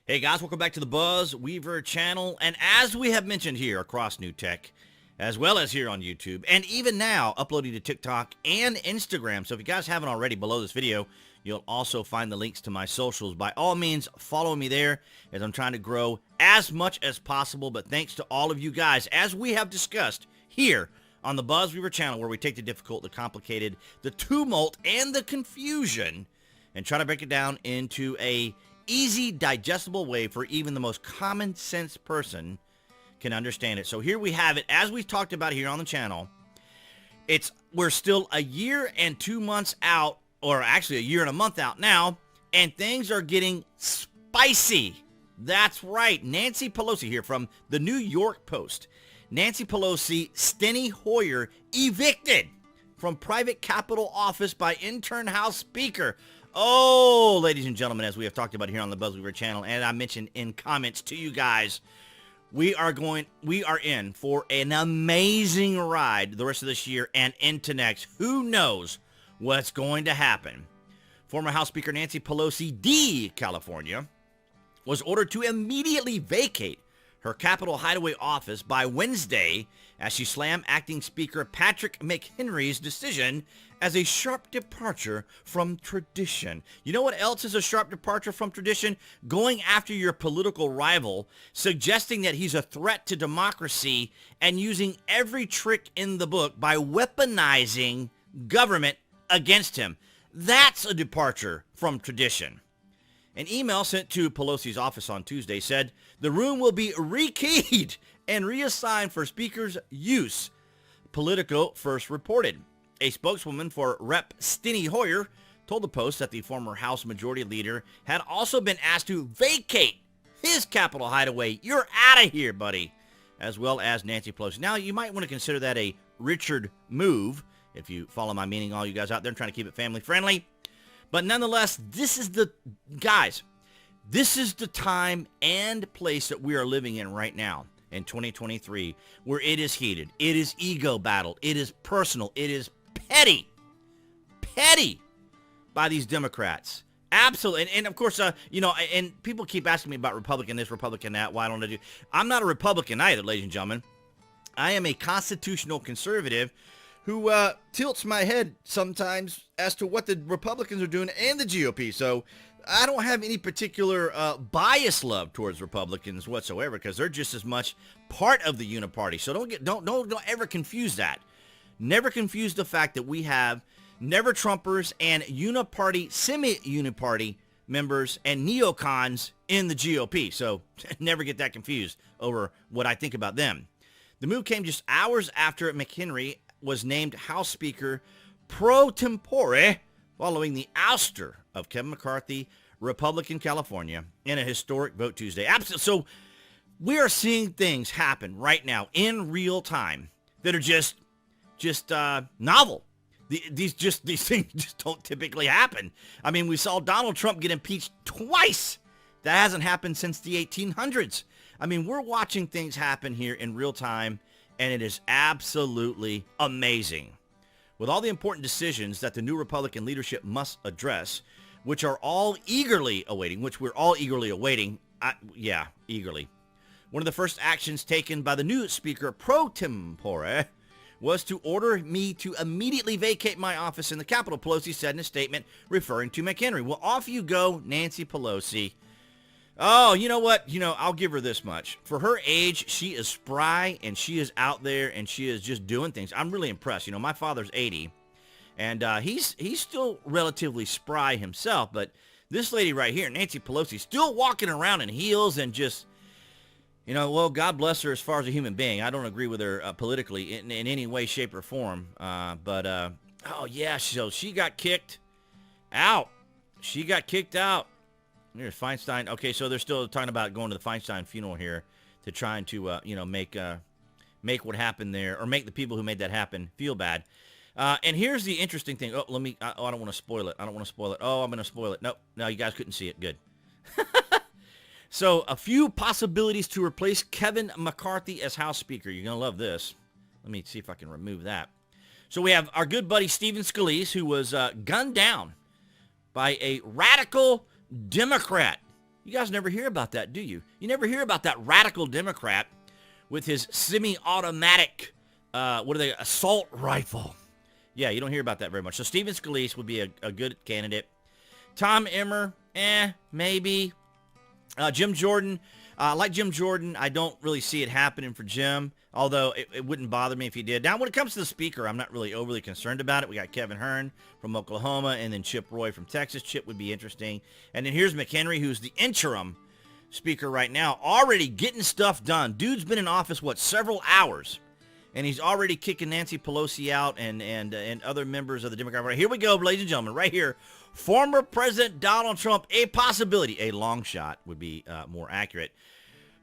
Hey guys, welcome back to the BuzWeaver channel. And as we have mentioned here across New Tech, as well as here on YouTube, and even now uploading to TikTok and Instagram. So if you guys haven't already, below this video, you'll also find the links to my socials. By all means, follow me there as I'm trying to grow as much as possible. But thanks to all of you guys, as we have discussed here on the BuzWeaver channel, where we take the difficult, the complicated, the tumult, and the confusion, and try to break it down into a easy, digestible way for even the most common sense person can understand it. So here we have it. As we've talked about here on the channel, we're still a year and 2 months out, or actually a year and a month out now, and things are getting spicy. That's right. Nancy Pelosi here from the New York Post. Nancy Pelosi, Steny Hoyer, evicted from private Capitol office by intern House Speaker. Oh, ladies and gentlemen, as we have talked about here on the BuzWeaver channel, and I mentioned in comments to you guys, we are in for an amazing ride the rest of this year and into next. Who knows what's going to happen? Former House Speaker Nancy Pelosi, D. California, was ordered to immediately vacate her Capitol hideaway office by Wednesday as she slammed acting Speaker Patrick McHenry's decision as a sharp departure from tradition. You know what else is a sharp departure from tradition? Going after your political rival, suggesting that he's a threat to democracy, and using every trick in the book by weaponizing government against him. That's a departure from tradition. An email sent to Pelosi's office on Tuesday said the room will be rekeyed and reassigned for Speaker's use, Politico first reported. A spokeswoman for Rep. Steny Hoyer told the Post that the former House Majority Leader had also been asked to vacate his Capitol hideaway. You're out of here, buddy. As well as Nancy Pelosi. Now, you might want to consider that a Richard move, if you follow my meaning, all you guys out there trying to keep it family friendly. But nonetheless, this is the time and place that we are living in right now in 2023, where it is heated. It is ego battled. It is personal. It is petty by these Democrats. Absolutely. And of course, and people keep asking me about Republican this, Republican that. Why don't I do? I'm not a Republican either, ladies and gentlemen. I am a constitutional conservative who tilts my head sometimes as to what the Republicans are doing and the GOP. So I don't have any particular bias love towards Republicans whatsoever, because they're just as much part of the uniparty. So don't ever confuse that. Never confuse the fact that we have never-Trumpers and uniparty, semi-uniparty members and neocons in the GOP. So never get that confused over what I think about them. The move came just hours after McHenry was named House Speaker Pro Tempore following the ouster of Kevin McCarthy, Republican California, in a historic vote Tuesday. Absolutely. So we are seeing things happen right now in real time that are just novel. These things just don't typically happen. I mean, we saw Donald Trump get impeached twice. That hasn't happened since the 1800s. I mean, we're watching things happen here in real time, and it is absolutely amazing. With all the important decisions that the new Republican leadership must address, which we're all eagerly awaiting. Eagerly. One of the first actions taken by the new Speaker Pro Tempore was to order me to immediately vacate my office in the Capitol, Pelosi said in a statement referring to McHenry. Well, off you go, Nancy Pelosi. Oh, you know what? I'll give her this much. For her age, she is spry, and she is out there, and she is just doing things. I'm really impressed. My father's 80, and he's still relatively spry himself, but this lady right here, Nancy Pelosi, still walking around in heels and just, well, God bless her as far as a human being. I don't agree with her politically in any way, shape, or form, so she got kicked out. She got kicked out. Here's Feinstein. Okay, so they're still talking about going to the Feinstein funeral here to try and make what happened there, or make the people who made that happen feel bad. And here's the interesting thing. I don't want to spoil it. Oh, I'm going to spoil it. No, you guys couldn't see it. Good. So a few possibilities to replace Kevin McCarthy as House Speaker. You're going to love this. Let me see if I can remove that. So we have our good buddy Stephen Scalise, who was gunned down by a radical Democrat. You guys never hear about that, do you? You never hear about that radical Democrat with his semi-automatic, assault rifle. Yeah, you don't hear about that very much. So Stephen Scalise would be a good candidate. Tom Emmer, maybe. Jim Jordan, like Jim Jordan, I don't really see it happening for Jim, although it wouldn't bother me if he did. Now, when it comes to the speaker, I'm not really overly concerned about it. We got Kevin Hearn from Oklahoma and then Chip Roy from Texas. Chip would be interesting. And then here's McHenry, who's the interim speaker right now, already getting stuff done. Dude's been in office, several hours. And he's already kicking Nancy Pelosi out and other members of the Democrat Party. Here we go, ladies and gentlemen, right here. Former President Donald Trump, a possibility, a long shot would be more accurate.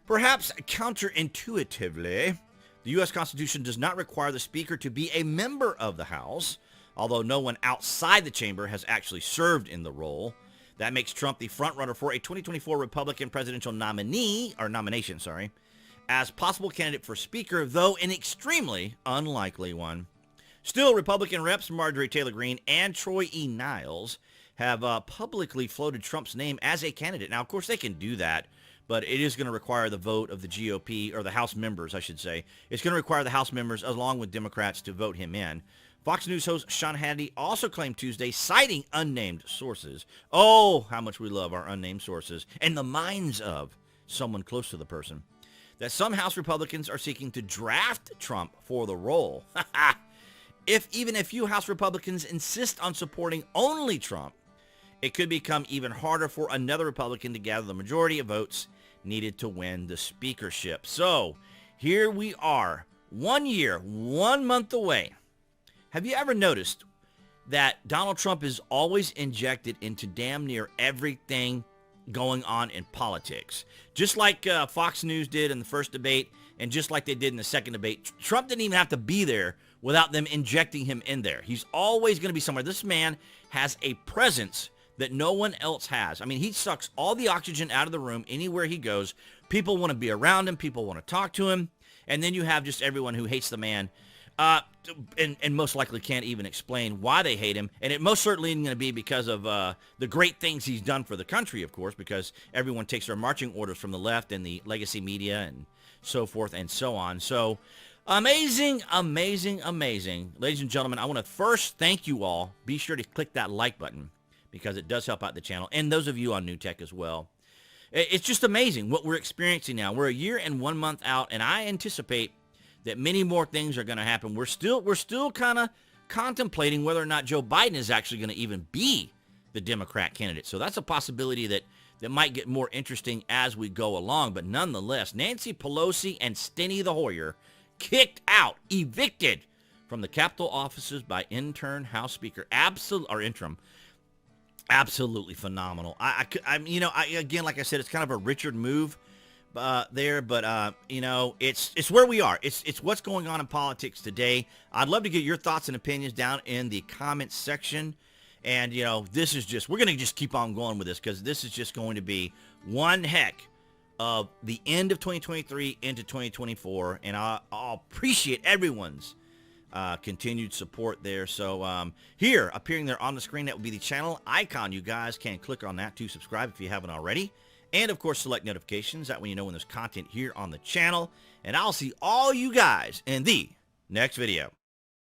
Perhaps counterintuitively, the U.S. Constitution does not require the Speaker to be a member of the House, although no one outside the chamber has actually served in the role. That makes Trump the frontrunner for a 2024 Republican presidential nomination, as possible candidate for Speaker, though an extremely unlikely one. Still, Republican reps Marjorie Taylor Greene and Troy E. Niles have publicly floated Trump's name as a candidate. Now, of course, they can do that, but it is going to require the vote of the GOP, or the House members, I should say. It's going to require the House members, along with Democrats, to vote him in. Fox News host Sean Hannity also claimed Tuesday, citing unnamed sources. Oh, how much we love our unnamed sources, and the minds of someone close to the person, that some House Republicans are seeking to draft Trump for the role. If even a few House Republicans insist on supporting only Trump, it could become even harder for another Republican to gather the majority of votes needed to win the speakership. So here we are, 1 year, 1 month away. Have you ever noticed that Donald Trump is always injected into damn near everything going on in politics? Just like Fox News did in the first debate, and just like they did in the second debate, Trump didn't even have to be there without them injecting him in there. He's always going to be somewhere. This man has a presence that no one else has. I mean, he sucks all the oxygen out of the room anywhere he goes. People want to be around him. People want to talk to him. And then you have just everyone who hates the man, and most likely can't even explain why they hate him. And it most certainly isn't going to be because of the great things he's done for the country, of course, because everyone takes their marching orders from the left and the legacy media and so forth and so on. So amazing, amazing, amazing. Ladies and gentlemen, I want to first thank you all. Be sure to click that like button, because it does help out the channel, and those of you on New Tech as well. It's just amazing what we're experiencing now. We're 1 year and 1 month out, and I anticipate that many more things are going to happen. We're still kind of contemplating whether or not Joe Biden is actually going to even be the Democrat candidate. So that's a possibility that might get more interesting as we go along. But nonetheless, Nancy Pelosi and Steny the Hoyer kicked out, evicted from the Capitol offices by interim House Speaker, interim. Absolutely phenomenal. Again, like I said, it's kind of a Richard move there, but it's where we are. It's what's going on in politics today. I'd love to get your thoughts and opinions down in the comments section. And this is we're going to just keep on going with this, because this is just going to be one heck of the end of 2023 into 2024, and I'll appreciate everyone's continued support there. So here, appearing there on the screen, that would be the channel icon. You guys can click on that to subscribe if you haven't already. And, of course, select notifications. That way you know when there's content here on the channel. And I'll see all you guys in the next video.